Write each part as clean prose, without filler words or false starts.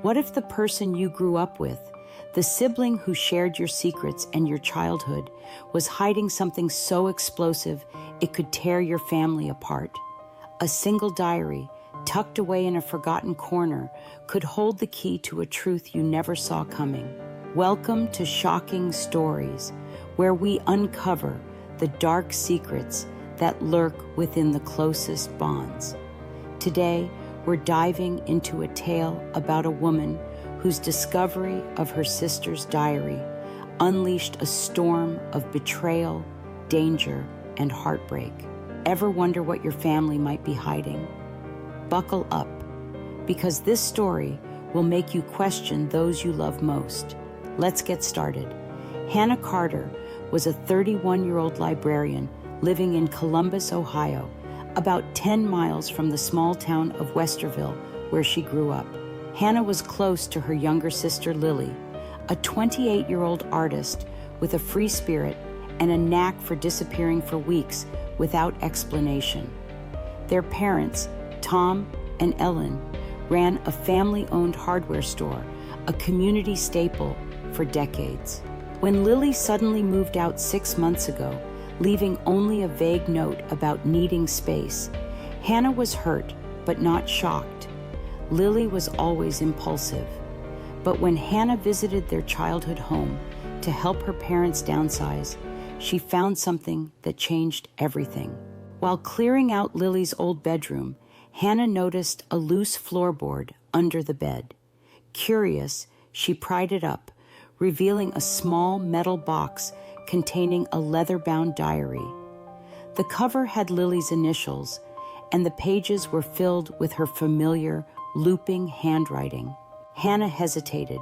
What if the person you grew up with, the sibling who shared your secrets and your childhood, was hiding something so explosive it could tear your family apart? A single diary, tucked away in a forgotten corner, could hold the key to a truth you never saw coming. Welcome to Shocking Stories, where we uncover the dark secrets that lurk within the closest bonds. Today, we're diving into a tale about a woman whose discovery of her sister's diary unleashed a storm of betrayal, danger, and heartbreak. Ever wonder what your family might be hiding? Buckle up, because this story will make you question those you love most. Let's get started. Hannah Carter was a 31-year-old librarian living in Columbus, Ohio, about 10 miles from the small town of Westerville, where she grew up. Hannah was close to her younger sister Lily, a 28-year-old artist with a free spirit and a knack for disappearing for weeks without explanation. Their parents, Tom and Ellen, ran a family-owned hardware store, a community staple for decades. When Lily suddenly moved out 6 months ago, leaving only a vague note about needing space, Hannah was hurt but not shocked. Lily was always impulsive. But when Hannah visited their childhood home to help her parents downsize, she found something that changed everything. While clearing out Lily's old bedroom, Hannah noticed a loose floorboard under the bed. Curious, she pried it up, revealing a small metal box containing a leather-bound diary. The cover had Lily's initials, and the pages were filled with her familiar, looping handwriting. Hannah hesitated.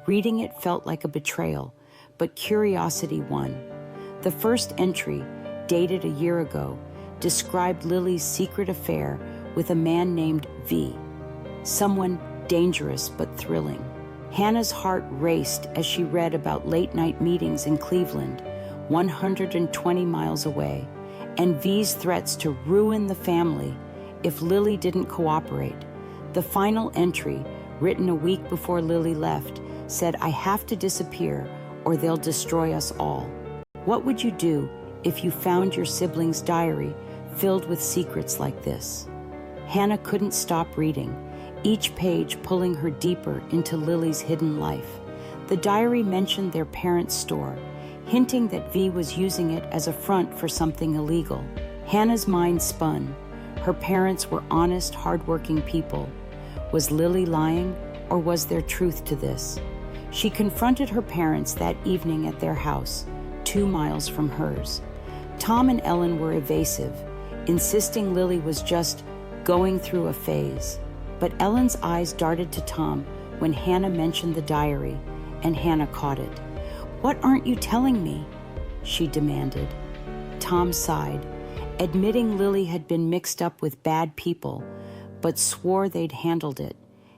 Reading it felt like a betrayal, but curiosity won. The first entry, dated a year ago, described Lily's secret affair with a man named V, someone dangerous but thrilling. Hannah's heart raced as she read about late-night meetings in Cleveland, 120 miles away, and V's threats to ruin the family if Lily didn't cooperate. The final entry, written a week before Lily left, said, "I have to disappear or they'll destroy us all." What would you do if you found your sibling's diary filled with secrets like this? Hannah couldn't stop reading, each page pulling her deeper into Lily's hidden life. The diary mentioned their parents' store, hinting that V was using it as a front for something illegal. Hannah's mind spun. Her parents were honest, hardworking people. Was Lily lying, or was there truth to this? She confronted her parents that evening at their house, 2 miles from hers. Tom and Ellen were evasive, insisting Lily was just going through a phase. But Ellen's eyes darted to Tom when Hannah mentioned the diary, and Hannah caught it. "What aren't you telling me?" she demanded. Tom sighed, admitting Lily had been mixed up with bad people, but swore they'd handled it.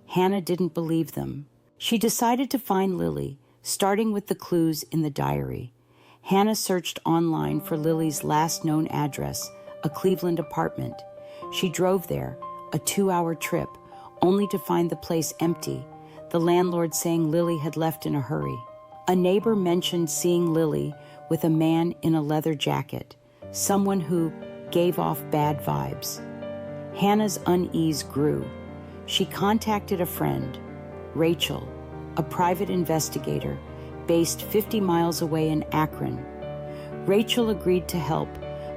Hannah didn't believe them. She decided to find Lily, starting with the clues in the diary. Hannah searched online for Lily's last known address, a Cleveland apartment. She drove there, a 2-hour trip, only to find the place empty, the landlord saying Lily had left in a hurry. A neighbor mentioned seeing Lily with a man in a leather jacket, someone who gave off bad vibes. Hannah's unease grew. She contacted a friend, Rachel, a private investigator based 50 miles away in Akron. Rachel agreed to help,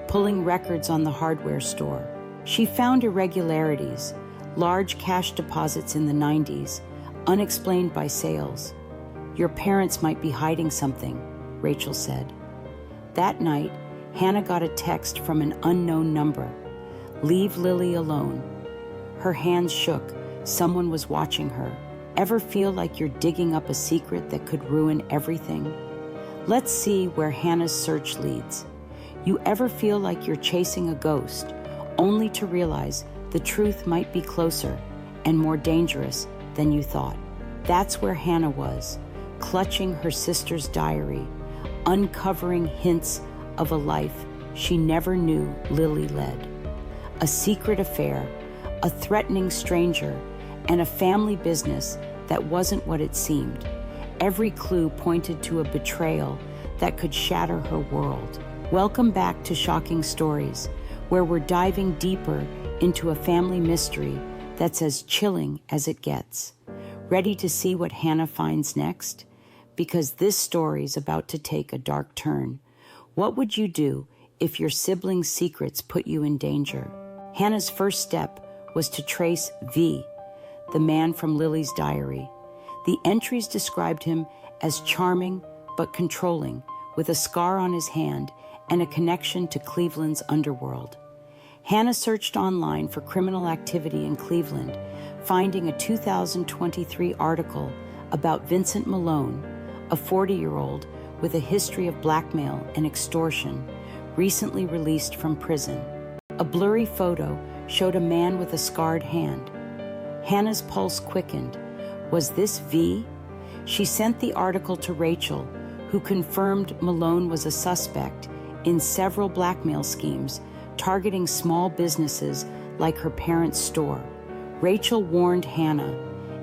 pulling records on the hardware store. She found irregularities, large cash deposits in the 90s, unexplained by sales. "Your parents might be hiding something," Rachel said. That night, Hannah got a text from an unknown number. "Leave Lily alone." Her hands shook. Someone was watching her. Ever feel like you're digging up a secret that could ruin everything? Let's see where Hannah's search leads. You ever feel like you're chasing a ghost, only to realize the truth might be closer and more dangerous than you thought? That's where Hannah was, clutching her sister's diary, uncovering hints of a life she never knew Lily led. A secret affair, a threatening stranger, and a family business that wasn't what it seemed. Every clue pointed to a betrayal that could shatter her world. Welcome back to Shocking Stories, where we're diving deeper into a family mystery that's as chilling as it gets. Ready to see what Hannah finds next? Because this story's about to take a dark turn. What would you do if your siblings' secrets put you in danger? Hannah's first step was to trace V, the man from Lily's diary. The entries described him as charming but controlling, with a scar on his hand and a connection to Cleveland's underworld. Hannah searched online for criminal activity in Cleveland, finding a 2023 article about Vincent Malone, a 40-year-old with a history of blackmail and extortion, recently released from prison. A blurry photo showed a man with a scarred hand. Hannah's pulse quickened. Was this V? She sent the article to Rachel, who confirmed Malone was a suspect in several blackmail schemes targeting small businesses like her parents' store. Rachel warned Hannah,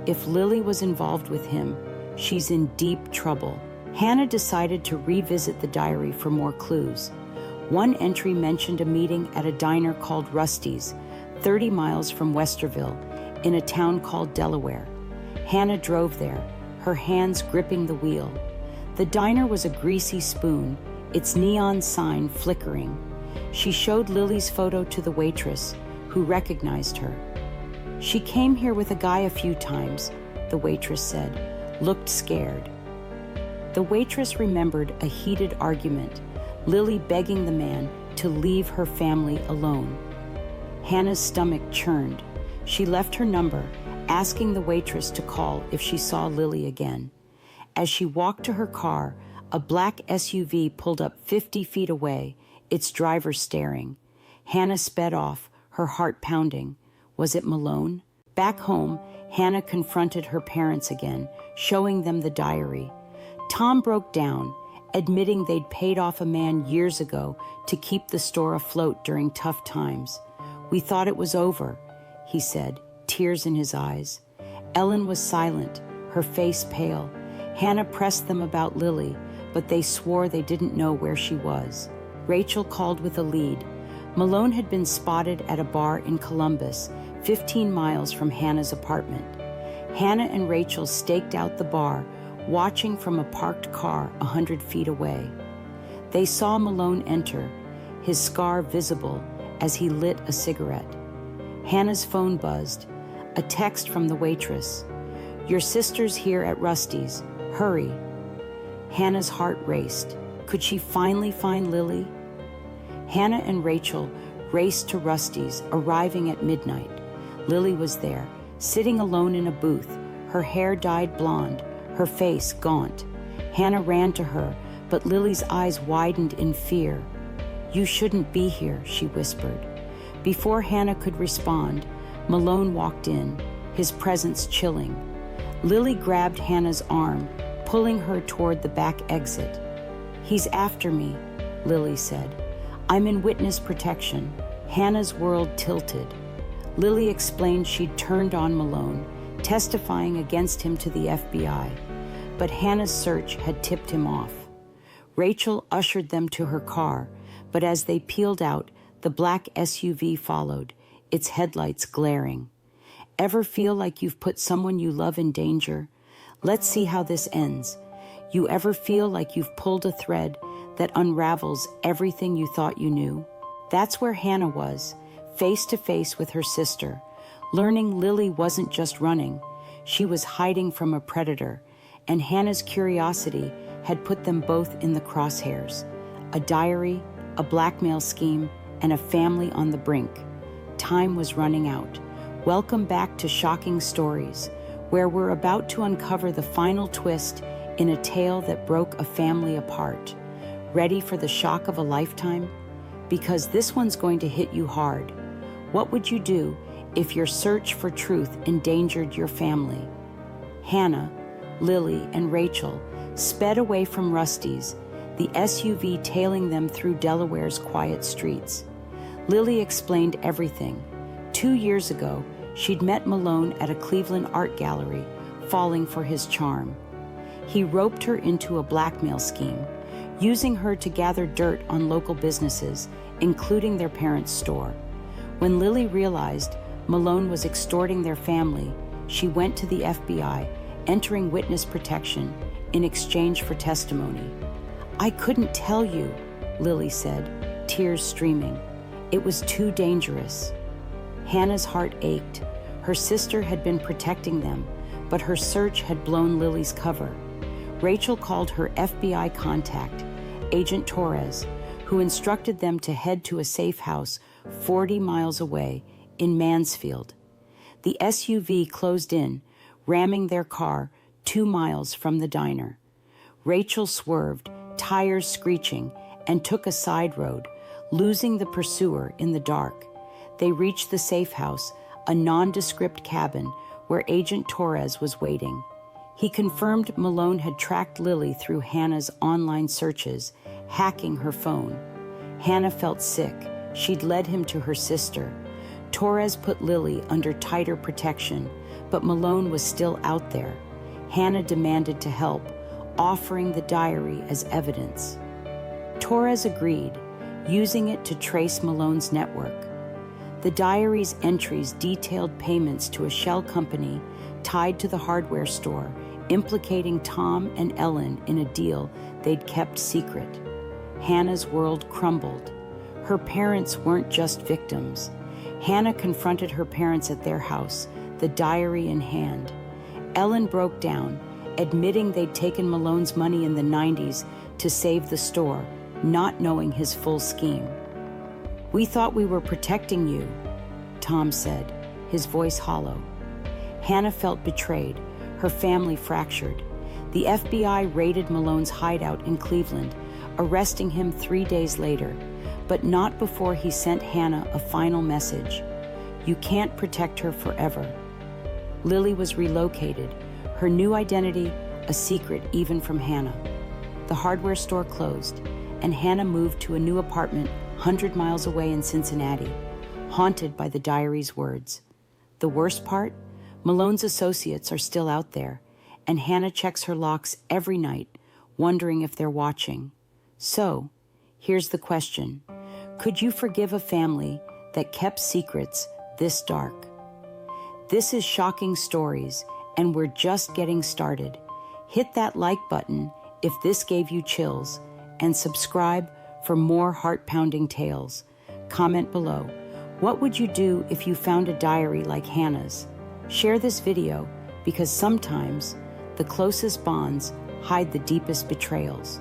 if Lily was involved with him, she's in deep trouble. Hannah decided to revisit the diary for more clues. One entry mentioned a meeting at a diner called Rusty's, 30 miles from Westerville, in a town called Delaware. Hannah drove there, her hands gripping the wheel. The diner was a greasy spoon, its neon sign flickering. She showed Lily's photo to the waitress, who recognized her. She came here with a guy a few times, the waitress said, looked scared. The waitress remembered a heated argument, Lily begging the man to leave her family alone. Hannah's stomach churned. She left her number, asking the waitress to call if she saw Lily again. As she walked to her car, a black SUV pulled up 50 feet away, its driver staring. Hannah sped off, her heart pounding. Was it Malone? Back home, Hannah confronted her parents again, showing them the diary. Tom broke down, admitting they'd paid off a man years ago to keep the store afloat during tough times. We thought it was over, he said, tears in his eyes. Ellen was silent, her face pale. Hannah pressed them about Lily, but they swore they didn't know where she was. Rachel called with a lead. Malone had been spotted at a bar in Columbus, 15 miles from Hannah's apartment. Hannah and Rachel staked out the bar, watching from a parked car 100 feet away. They saw Malone enter, his scar visible as he lit a cigarette. Hannah's phone buzzed. A text from the waitress. Your sister's here at Rusty's. Hurry. Hannah's heart raced. Could she finally find Lily? Hannah and Rachel raced to Rusty's, arriving at midnight. Lily was there, sitting alone in a booth, her hair dyed blonde, her face gaunt. Hannah ran to her, but Lily's eyes widened in fear. You shouldn't be here, she whispered. Before Hannah could respond, Malone walked in, his presence chilling. Lily grabbed Hannah's arm, pulling her toward the back exit. He's after me, Lily said. I'm in witness protection. Hannah's world tilted. Lily explained she'd turned on Malone, testifying against him to the FBI. But Hannah's search had tipped him off. Rachel ushered them to her car, but as they peeled out, the black SUV followed, its headlights glaring. Ever feel like you've put someone you love in danger? Let's see how this ends. You ever feel like you've pulled a thread that unravels everything you thought you knew? That's where Hannah was, face to face with her sister, learning Lily wasn't just running, she was hiding from a predator, and Hannah's curiosity had put them both in the crosshairs. A diary, a blackmail scheme, and a family on the brink. Time was running out. Welcome back to Shocking Stories, where we're about to uncover the final twist in a tale that broke a family apart. Ready for the shock of a lifetime? Because this one's going to hit you hard. What would you do if your search for truth endangered your family? Hannah, Lily, and Rachel sped away from Rusty's, the SUV tailing them through Delaware's quiet streets. Lily explained everything. 2 years ago, she'd met Malone at a Cleveland art gallery, falling for his charm. He roped her into a blackmail scheme, using her to gather dirt on local businesses, including their parents' store. When Lily realized Malone was extorting their family, she went to the FBI, entering witness protection in exchange for testimony. "I couldn't tell you," Lily said, tears streaming. "It was too dangerous." Hannah's heart ached. Her sister had been protecting them, but her search had blown Lily's cover. Rachel called her FBI contact, Agent Torres, who instructed them to head to a safe house 40 miles away in Mansfield. The SUV closed in, ramming their car 2 miles from the diner. Rachel swerved, tires screeching, and took a side road, losing the pursuer in the dark. They reached the safe house, a nondescript cabin where Agent Torres was waiting. He confirmed Malone had tracked Lily through Hannah's online searches, hacking her phone. Hannah felt sick. She'd led him to her sister. Torres put Lily under tighter protection, but Malone was still out there. Hannah demanded to help, offering the diary as evidence. Torres agreed, using it to trace Malone's network. The diary's entries detailed payments to a shell company tied to the hardware store, implicating Tom and Ellen in a deal they'd kept secret. Hannah's world crumbled. Her parents weren't just victims. Hannah confronted her parents at their house, the diary in hand. Ellen broke down, admitting they'd taken Malone's money in the 90s to save the store, not knowing his full scheme. "We thought we were protecting you," Tom said, his voice hollow. Hannah felt betrayed, her family fractured. The FBI raided Malone's hideout in Cleveland, arresting him 3 days later, but not before he sent Hannah a final message: "You can't protect her forever." Lily was relocated, her new identity a secret even from Hannah. The hardware store closed, and Hannah moved to a new apartment 100 miles away in Cincinnati, haunted by the diary's words. The worst part? Malone's associates are still out there, and Hannah checks her locks every night, wondering if they're watching. So, here's the question. Could you forgive a family that kept secrets this dark? This is Shocking Stories, and we're just getting started. Hit that like button if this gave you chills, and subscribe for more heart-pounding tales. Comment below. What would you do if you found a diary like Hannah's? Share this video because sometimes the closest bonds hide the deepest betrayals.